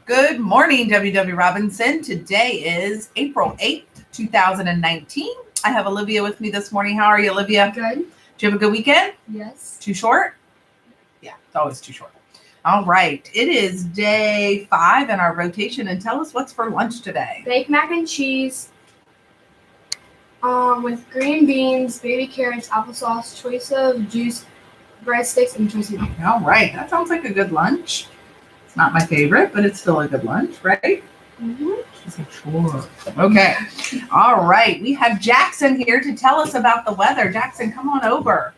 Good morning, WW Robinson. Today is April 8th, 2019. I have Olivia with me this morning. How are you, Olivia? Good. Did you have a good weekend? Yes. Too short? Yeah, it's always too short. All right. It is day 5 in our rotation, and tell us what's for lunch today. Baked mac and cheese with green beans, baby carrots, applesauce, choice of juice, breadsticks, and choice of milk. All right. That sounds like a good lunch. It's not my favorite, but it's still a good lunch, right? Mm-hmm. She said, sure. Okay. All right. We have Jackson here to tell us about the weather. Jackson, come on over.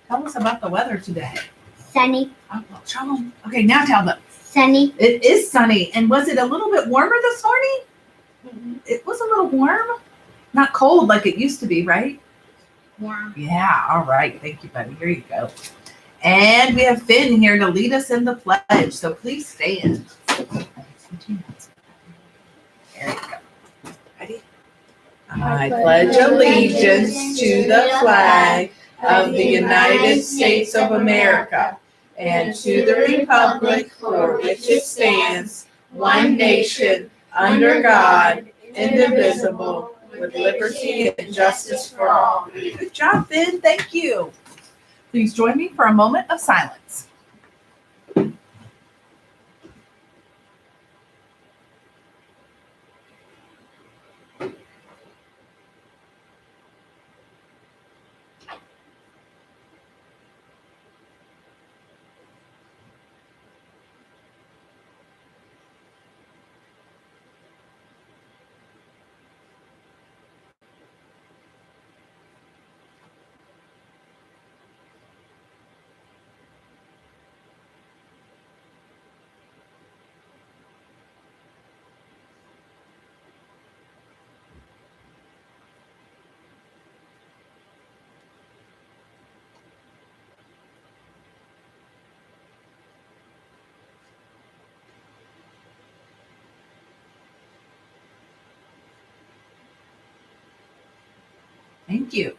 Tell us about the weather today. Sunny. Oh, well, show them. Okay, now tell them. Sunny. It is sunny. And was it a little bit warmer this morning? Mm-hmm. It was a little warm. Not cold like it used to be, right? Yeah. Yeah. All right. Thank you, buddy. Here you go. And we have Finn here to lead us in the pledge. So please stand. There you go. Ready? I pledge allegiance to the flag of the United States of America and to the republic for which it stands, one nation, under God, indivisible, with liberty and justice for all. Good job, Finn. Thank you. Please join me for a moment of silence. Thank you.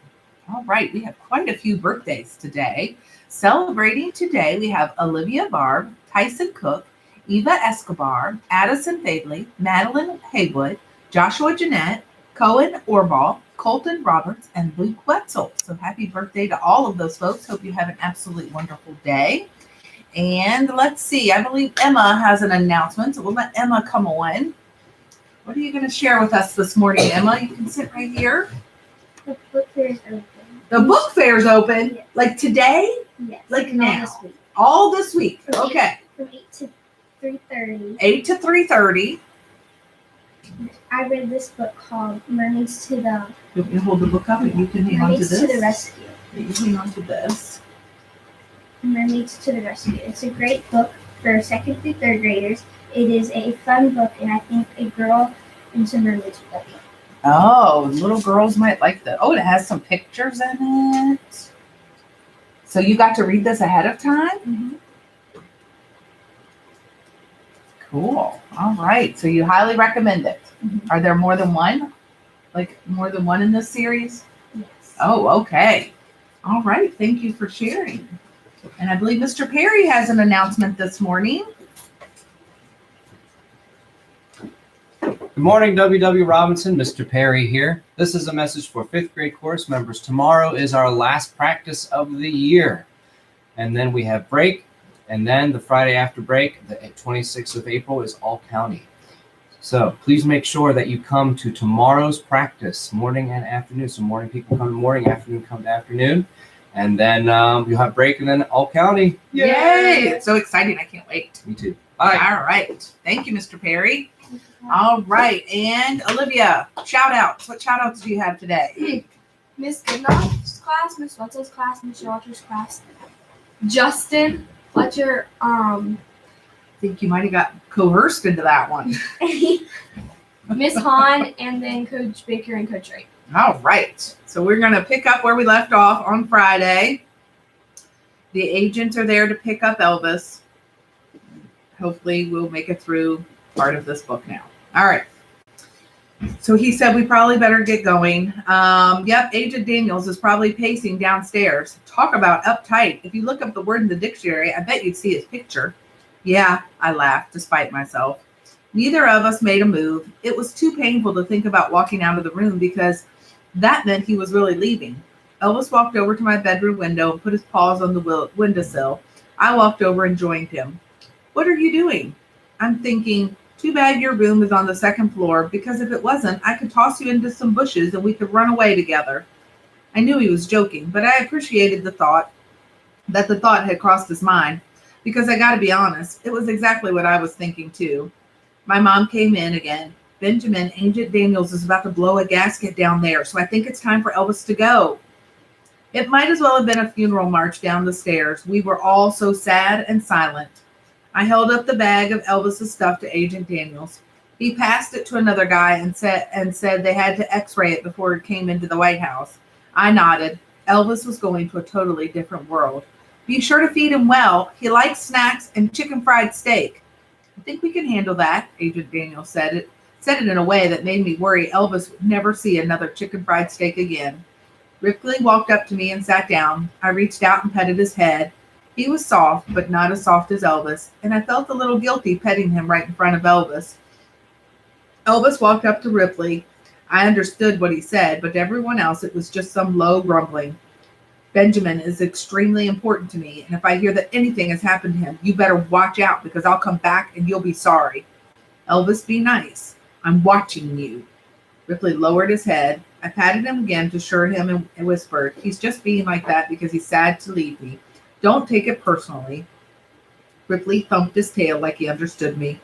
All right, we have quite a few birthdays today. Celebrating today, we have Olivia Barb, Tyson Cook, Eva Escobar, Addison Fadley, Madeline Haywood, Joshua Jeanette, Cohen Orball, Colton Roberts, and Luke Wetzel. So happy birthday to all of those folks. Hope you have an absolutely wonderful day. And let's see, I believe Emma has an announcement, so we'll let Emma come on. What are you going to share with us this morning, Emma? You can sit right here. The book fair is open. The book fair is open, Yes. like today, Yes. like all now, this week. all this week. From Okay, 8 to 3:30. 8 to 3:30. I read this book called Mermaids to the You want me to hold the book up and you can hang on to Mermaids to the this? Rescue. You hang on to this. Mermaids to the Rescue. It's a great book for 2nd through 3rd graders. It is a fun book, and I think a girl and some mermaids would like it. Oh, little girls might like that. Oh, it has some pictures in it. So you got to read this ahead of time? Mm-hmm. Cool. All right. So you highly recommend it. Mhm. Are there more than one? Like more than one in this series? Yes. Oh, okay. All right. Thank you for sharing. And I believe Mr. Perry has an announcement this morning. Good morning, WW Robinson. Mr. Perry here. This is a message for 5th grade course members. Tomorrow is our last practice of the year. And then we have break. And then the Friday after break, the 26th of April, is all county. So please make sure that you come to tomorrow's practice, morning and afternoon. So morning people come in the morning, afternoon come to afternoon. And then you'll have break and then all county. Yay! It's so exciting. I can't wait. Me too. Bye. All right. Thank you, Mr. Perry. All right. And Olivia, shout outs. What shout outs do you have today? Miss Goodenoug's class, Miss Wetzel's class, Miss Walter's class, Justin Fletcher, I think you might have got coerced into that one. Miss Hahn, and then Coach Baker and Coach Wright. All right. So we're going to pick up where we left off on Friday. The agents are there to pick up Elvis. Hopefully we'll make it through part of this book now. All right. So he said we probably better get going. Yep, Agent Daniels is probably pacing downstairs. Talk about uptight. If you look up the word in the dictionary, I bet you'd see his picture. Yeah, I laughed despite myself. Neither of us made a move. It was too painful to think about walking out of the room because that meant he was really leaving. Elvis walked over to my bedroom window and put his paws on the windowsill. I walked over and joined him. What are you doing? I'm thinking, too bad your room is on the second floor, because if it wasn't, I could toss you into some bushes and we could run away together. I knew he was joking, but I appreciated the thought had crossed his mind, because I got to be honest, it was exactly what I was thinking too. My mom came in again. Benjamin, Agent Daniels is about to blow a gasket down there, so I think it's time for Elvis to go. It might as well have been a funeral march down the stairs. We were all so sad and silent. I held up the bag of Elvis's stuff to Agent Daniels. He passed it to another guy and said they had to x-ray it before it came into the White House. I nodded. Elvis was going to a totally different world. Be sure to feed him well. He likes snacks and chicken fried steak. I think we can handle that, Agent Daniels said it in a way that made me worry Elvis would never see another chicken fried steak again. Ripley walked up to me and sat down. I reached out and petted his head. He was soft, but not as soft as Elvis, and I felt a little guilty petting him right in front of Elvis. Elvis walked up to Ripley. I understood what he said, but to everyone else it was just some low grumbling. Benjamin is extremely important to me, and if I hear that anything has happened to him, you better watch out, because I'll come back and you'll be sorry. Elvis, be nice. I'm watching you. Ripley lowered his head. I patted him again to assure him and whispered, he's just being like that because he's sad to leave me. Don't take it personally. Ripley thumped his tail like he understood me.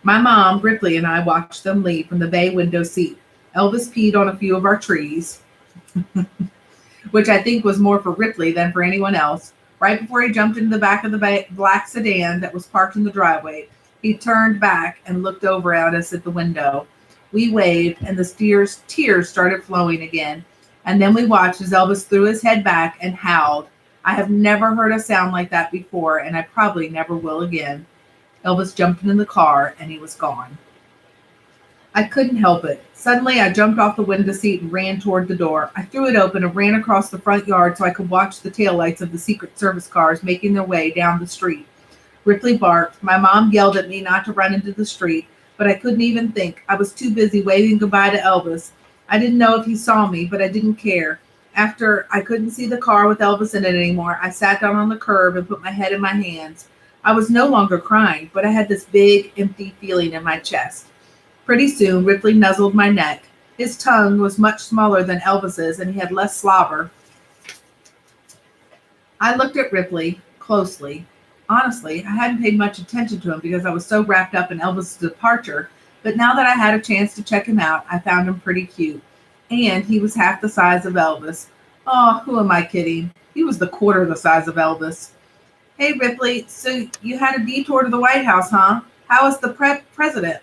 My mom, Ripley, and I watched them leave from the bay window seat. Elvis peed on a few of our trees, which I think was more for Ripley than for anyone else. Right before he jumped into the back of the black sedan that was parked in the driveway, he turned back and looked over at us at the window. We waved, and the tears started flowing again. And then we watched as Elvis threw his head back and howled. I have never heard a sound like that before, and I probably never will again. Elvis jumped into the car, and he was gone. I couldn't help it. Suddenly, I jumped off the window seat and ran toward the door. I threw it open and ran across the front yard so I could watch the taillights of the Secret Service cars making their way down the street. Ripley barked. My mom yelled at me not to run into the street, but I couldn't even think. I was too busy waving goodbye to Elvis. I didn't know if he saw me, but I didn't care. After I couldn't see the car with Elvis in it anymore, I sat down on the curb and put my head in my hands. I was no longer crying, but I had this big, empty feeling in my chest. Pretty soon, Ripley nuzzled my neck. His tongue was much smaller than Elvis's, and he had less slobber. I looked at Ripley closely. Honestly, I hadn't paid much attention to him because I was so wrapped up in Elvis's departure, but now that I had a chance to check him out, I found him pretty cute. And he was half the size of Elvis. Oh, who am I kidding? He was the quarter the size of Elvis. Hey, Ripley, so you had a detour to the White House, huh? How was the president?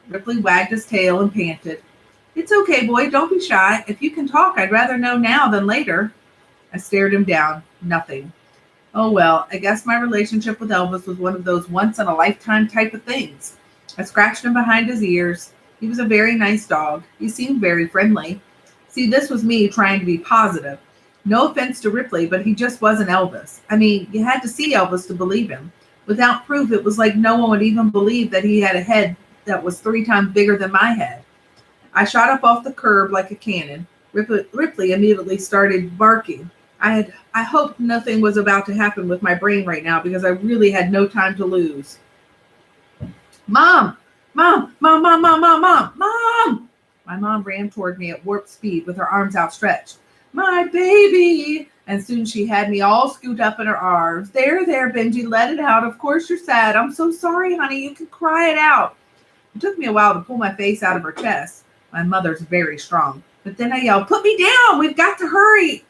Ripley wagged his tail and panted. It's okay, boy. Don't be shy. If you can talk, I'd rather know now than later. I stared him down. Nothing. Oh, well, I guess my relationship with Elvis was one of those once-in-a-lifetime type of things. I scratched him behind his ears. He was a very nice dog. He seemed very friendly. See, this was me trying to be positive. No offense to Ripley, but he just wasn't Elvis. I mean, you had to see Elvis to believe him. Without proof, it was like no one would even believe that he had a head that was 3 times bigger than my head. I shot up off the curb like a cannon. Ripley immediately started barking. I hoped nothing was about to happen with my brain right now because I really had no time to lose. Mom! Mom! Mom! Mom! Mom! Mom! Mom! Mom! My mom ran toward me at warp speed with her arms outstretched. My baby! And soon she had me all scooped up in her arms. There, Benji, let it out. Of course you're sad. I'm so sorry, honey. You can cry it out. It took me a while to pull my face out of her chest. My mother's very strong. But then I yelled, put me down. We've got to hurry.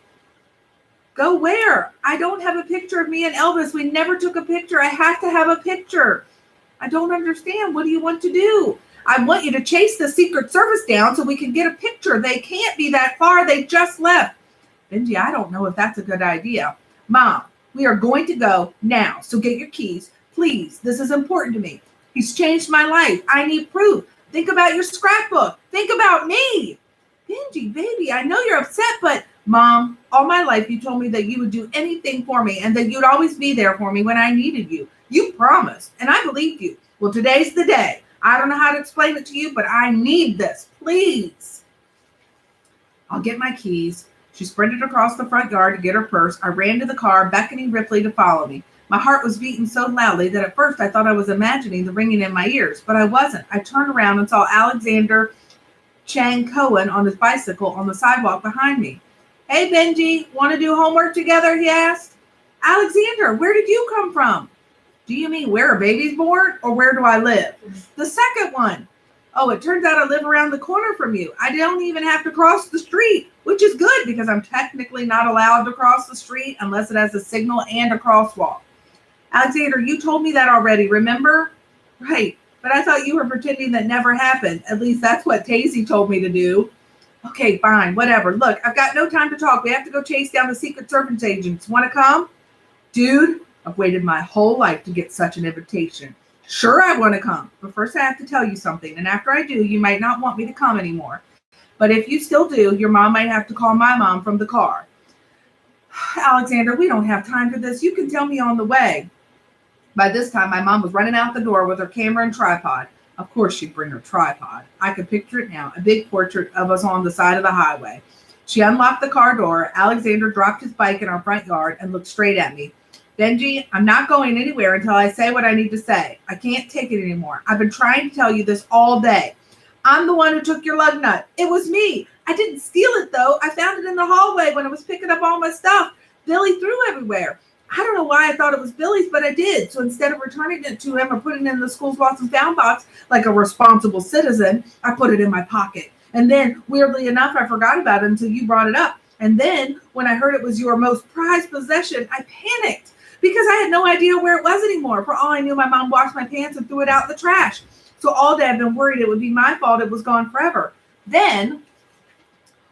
Go where? I don't have a picture of me and Elvis. We never took a picture. I have to have a picture. I don't understand. What do you want to do? I want you to chase the Secret Service down so we can get a picture. They can't be that far. They just left. Benji, I don't know if that's a good idea. Mom, we are going to go now. So get your keys. Please. This is important to me. He's changed my life. I need proof. Think about your scrapbook. Think about me. Benji, baby, I know you're upset, but Mom, all my life you told me that you would do anything for me and that you'd always be there for me when I needed you. You promised, and I believed you. Well, today's the day. I don't know how to explain it to you, but I need this, please. I'll get my keys. She sprinted across the front yard to get her purse. I ran to the car, beckoning Ripley to follow me. My heart was beating so loudly that at first I thought I was imagining the ringing in my ears, but I wasn't. I turned around and saw Alexander Chang Cohen on his bicycle on the sidewalk behind me. Hey, Benji, want to do homework together? He asked. Alexander, where did you come from? Do you mean where a baby's born or where do I live? The second one. Oh, it turns out I live around the corner from you. I don't even have to cross the street, which is good because I'm technically not allowed to cross the street unless it has a signal and a crosswalk. Alexander, you told me that already, remember? Right, but I thought you were pretending that never happened. At least that's what Tazy told me to do. Okay, fine, whatever. Look, I've got no time to talk. We have to go chase down the Secret Service agents. Want to come? Dude, I've waited my whole life to get such an invitation. Sure, I want to come, but first I have to tell you something. And after I do, you might not want me to come anymore. But if you still do, your mom might have to call my mom from the car. Alexander, we don't have time for this. You can tell me on the way. By this time, my mom was running out the door with her camera and tripod. Of course, she'd bring her tripod. I could picture it now, a big portrait of us on the side of the highway. She unlocked the car door. Alexander dropped his bike in our front yard and looked straight at me. Benji, I'm not going anywhere until I say what I need to say. I can't take it anymore. I've been trying to tell you this all day. I'm the one who took your lug nut. It was me. I didn't steal it, though. I found it in the hallway when I was picking up all my stuff. Billy threw everywhere. I don't know why I thought it was Billy's, but I did. So instead of returning it to him or putting it in the school's lost and found box like a responsible citizen, I put it in my pocket. And then, weirdly enough, I forgot about it until you brought it up. And then, when I heard it was your most prized possession, I panicked because I had no idea where it was anymore. For all I knew, my mom washed my pants and threw it out in the trash. So all day I've been worried it would be my fault it was gone forever. Then,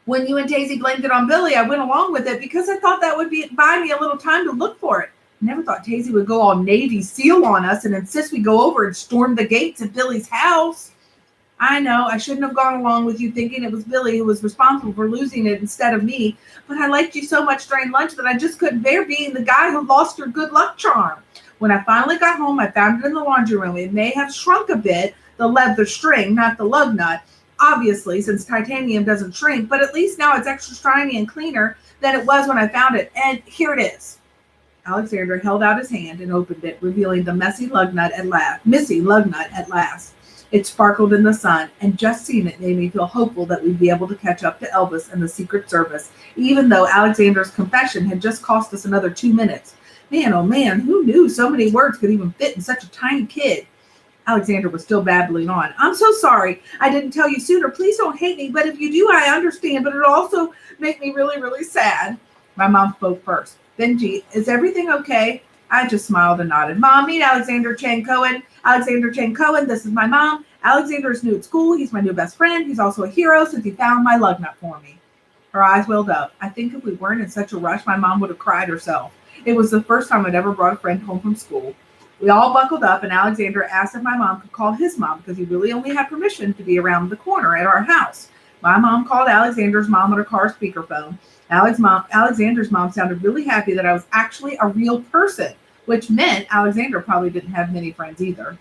when you and Daisy blamed it on Billy, I went along with it because I thought that would buy me a little time to look for it. I never thought Daisy would go all Navy SEAL on us and insist we go over and storm the gates at Billy's house. I know I shouldn't have gone along with you thinking it was Billy who was responsible for losing it instead of me, but I liked you so much during lunch that I just couldn't bear being the guy who lost your good luck charm. When I finally got home, I found it in the laundry room. It may have shrunk a bit, the leather string, not the lug nut, obviously, since titanium doesn't shrink, but at least now it's extra shiny and cleaner than it was when I found it. And here it is. Alexander held out his hand and opened it, revealing the missing lug nut at last. It sparkled in the sun, and just seeing it made me feel hopeful that we'd be able to catch up to Elvis and the Secret Service, even though Alexander's confession had just cost us another 2 minutes. Man, oh man, who knew so many words could even fit in such a tiny kid? Alexander was still babbling on. I'm so sorry I didn't tell you sooner. Please don't hate me, but if you do, I understand, but it'll also make me really, really sad. My mom spoke first. Benji, is everything okay? I just smiled and nodded. Mom, meet Alexander Chang Cohen. Alexander Chang Cohen, this is my mom. Alexander is new at school. He's my new best friend. He's also a hero since he found my lug nut for me. Her eyes welled up. I think if we weren't in such a rush, my mom would have cried herself. It was the first time I'd ever brought a friend home from school. We all buckled up, and Alexander asked if my mom could call his mom because he really only had permission to be around the corner at our house. My mom called Alexander's mom on her car speakerphone. Alexander's mom sounded really happy that I was actually a real person, which meant Alexander probably didn't have many friends either.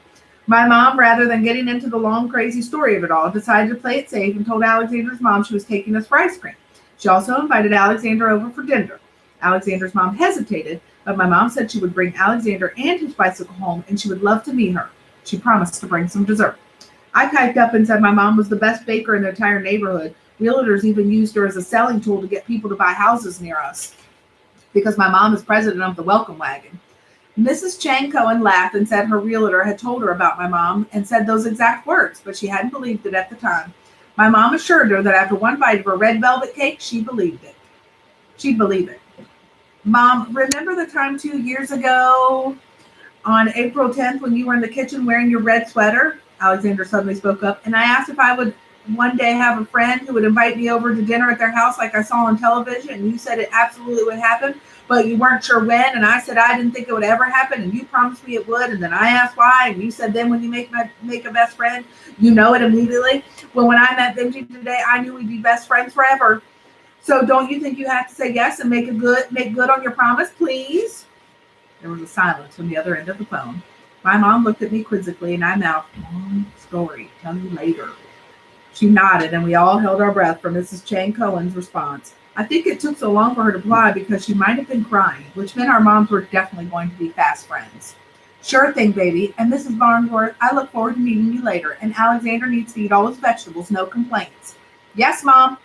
My mom, rather than getting into the long, crazy story of it all, decided to play it safe and told Alexander's mom she was taking us for ice cream. She also invited Alexander over for dinner. Alexander's mom hesitated, but my mom said she would bring Alexander and his bicycle home, and she would love to meet her. She promised to bring some dessert. I piped up and said my mom was the best baker in the entire neighborhood. Realtors even used her as a selling tool to get people to buy houses near us because my mom is president of the Welcome Wagon. Mrs. Chang Cohen laughed and said her realtor had told her about my mom and said those exact words, but she hadn't believed it at the time. My mom assured her that after one bite of her red velvet cake, she believed it. She'd believe it. Mom, remember the time 2 years ago on April 10th when you were in the kitchen wearing your red sweater? Alexander suddenly spoke up, and I asked if I would one day have a friend who would invite me over to dinner at their house like I saw on television, and you said it absolutely would happen, but you weren't sure when, and I said I didn't think it would ever happen, and you promised me it would, and then I asked why, and you said then when you make a best friend, you know it immediately. Well, when I met Benji today, I knew we'd be best friends forever. So don't you think you have to say yes and make good on your promise, please? There was a silence from the other end of the phone. My mom looked at me quizzically, and I mouthed, long story, tell you later. She nodded, and we all held our breath for Mrs. Chang Cohen's response. I think it took so long for her to reply because she might have been crying, which meant our moms were definitely going to be fast friends. Sure thing, baby. And Mrs. Barnsworth, I look forward to meeting you later. And Alexander needs to eat all his vegetables, no complaints. Yes, Mom.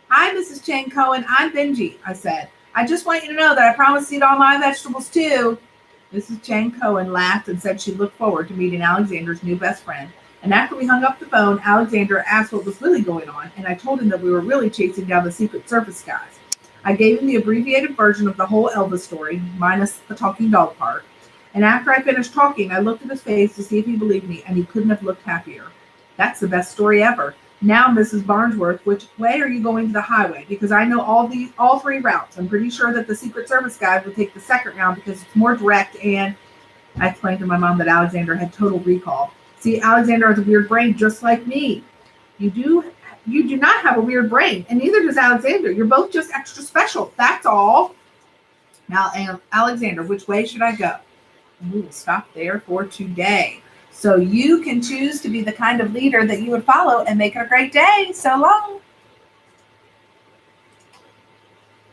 Hi, Mrs. Chang Cohen. I'm Benji, I said. I just want you to know that I promised to eat all my vegetables, too. Mrs. Chang Cohen laughed and said she looked forward to meeting Alexander's new best friend. And after we hung up the phone, Alexander asked what was really going on, and I told him that we were really chasing down the Secret Service guys. I gave him the abbreviated version of the whole Elvis story, minus the talking dog part. And after I finished talking, I looked at his face to see if he believed me, and he couldn't have looked happier. That's the best story ever. Now, Mrs. Barnsworth, which way are you going to the highway? Because I know all three routes. I'm pretty sure that the Secret Service guys will take the second route because it's more direct, and I explained to my mom that Alexander had total recall. See, Alexander has a weird brain just like me. You do not have a weird brain, and neither does Alexander. You're both just extra special. That's all. Now, Alexander, which way should I go? And we will stop there for today. So you can choose to be the kind of leader that you would follow and make it a great day. So long.